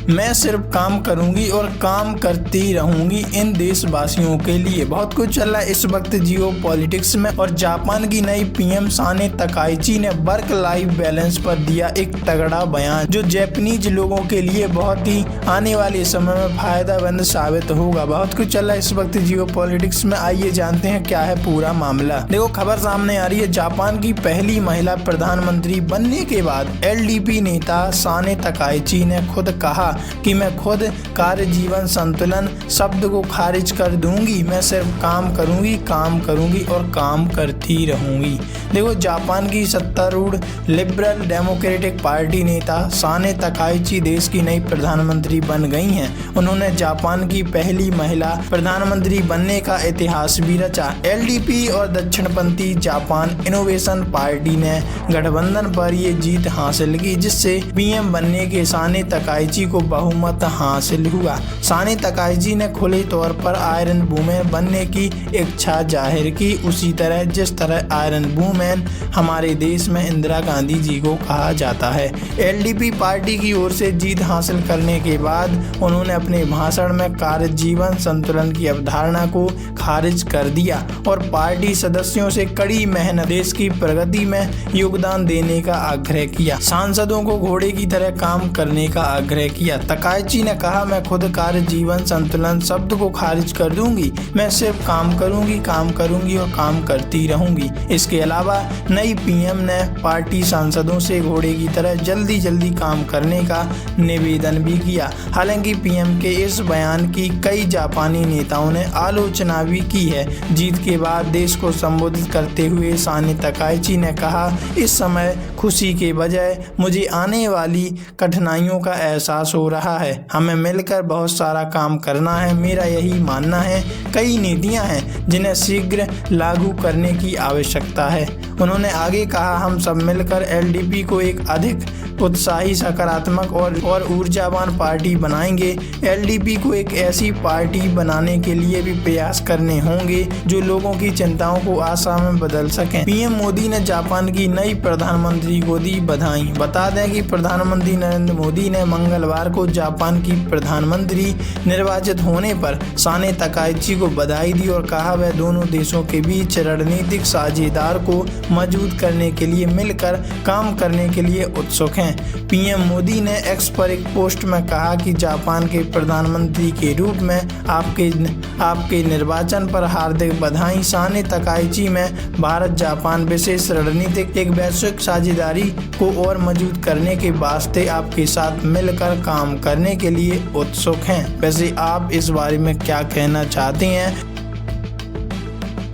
मैं सिर्फ काम करूंगी और काम करती रहूंगी इन देशवासियों के लिए। बहुत कुछ चल रहा है इस वक्त जियो पॉलिटिक्स में, और जापान की नई पीएम साने तकाइची ने वर्क लाइफ बैलेंस पर दिया एक तगड़ा बयान, जो जापानीज लोगों के लिए बहुत ही आने वाले समय में फायदेमंद साबित होगा। बहुत कुछ चल रहा है इस वक्त जियो पॉलिटिक्स में, आइए जानते हैं क्या है पूरा मामला। देखो, खबर सामने आ रही है, जापान की पहली महिला प्रधानमंत्री बनने के बाद एलडीपी नेता साने तकाइची ने खुद कहा कि मैं खुद कार्य जीवन संतुलन शब्द को खारिज कर दूंगी। मैं सिर्फ काम करूंगी और काम करती रहूंगी। देखो, जापान की सत्तारूढ़ लिबरल डेमोक्रेटिक पार्टी नेता साने तकाइची देश की नई प्रधानमंत्री बन गई हैं। उन्होंने जापान की पहली महिला प्रधानमंत्री बनने का इतिहास भी रचा। एलडीपी और दक्षिणपंथी जापान इनोवेशन पार्टी ने गठबंधन पर ये जीत हासिल की, जिससे पीएम बनने के साने तकाइची को बहुमत हासिल हुआ। साने तकाइची ने खुले तौर पर आयरन वुमेन बनने की इच्छा जाहिर की, उसी तरह जिस तरह आयरन वुमेन हमारे देश में इंदिरा गांधी जी को कहा जाता है। एलडीपी पार्टी की ओर से जीत हासिल करने के बाद उन्होंने अपने भाषण में कार्य जीवन संतुलन की अवधारणा को खारिज कर दिया और पार्टी सदस्यों से कड़ी मेहनत देश की प्रगति में योगदान देने का आग्रह किया। सांसदों को घोड़े की तरह काम करने का आग्रह किया। तकाइची ने कहा, मैं खुद कार्य जीवन संतुलन शब्द को खारिज कर दूंगी। मैं सिर्फ काम करूंगी और काम करती रहूंगी। इसके अलावा नई पीएम ने पार्टी सांसदों से घोड़े की तरह जल्दी काम करने का निवेदन भी किया। हालांकि पीएम के इस बयान की कई जापानी नेताओं ने आलोचना भी की है। जीत के बाद देश को संबोधित करते हुए साने तकाइची ने कहा, इस समय खुशी के बजाय मुझे आने वाली कठिनाइयों का एहसास हो रहा है। हमें मिलकर बहुत सारा काम करना है। मेरा यही मानना है, कई नीतियां हैं जिन्हें शीघ्र लागू करने की आवश्यकता है। उन्होंने आगे कहा, हम सब मिलकर एलडीपी को एक अधिक उत्साही, सकारात्मक और ऊर्जावान पार्टी बनाएंगे। एलडीपी को एक ऐसी पार्टी बनाने के लिए भी प्रयास करने होंगे जो लोगों की चिंताओं को आशा में बदल सकें। पीएम मोदी ने जापान की नई प्रधानमंत्री को दी बधाई। बता दें कि प्रधानमंत्री नरेंद्र मोदी ने मंगलवार को जापान की प्रधानमंत्री निर्वाचित होने पर साने तकाइची को बधाई दी और कहा वह दोनों देशों के बीच रणनीतिक साझेदार को मजबूत करने के लिए मिलकर काम करने के लिए उत्सुक हैं। पीएम मोदी ने एक्स पर एक पोस्ट में कहा कि जापान के प्रधानमंत्री के रूप में आपके निर्वाचन पर हार्दिक बधाई। साने तकाइची में भारत जापान विशेष रणनीतिक एक वैश्विक साझेदारी को और मजबूत करने के वास्ते आपके साथ मिलकर काम करने के लिए उत्सुक हैं। वैसे आप इस बारे में क्या कहना चाहते हैं?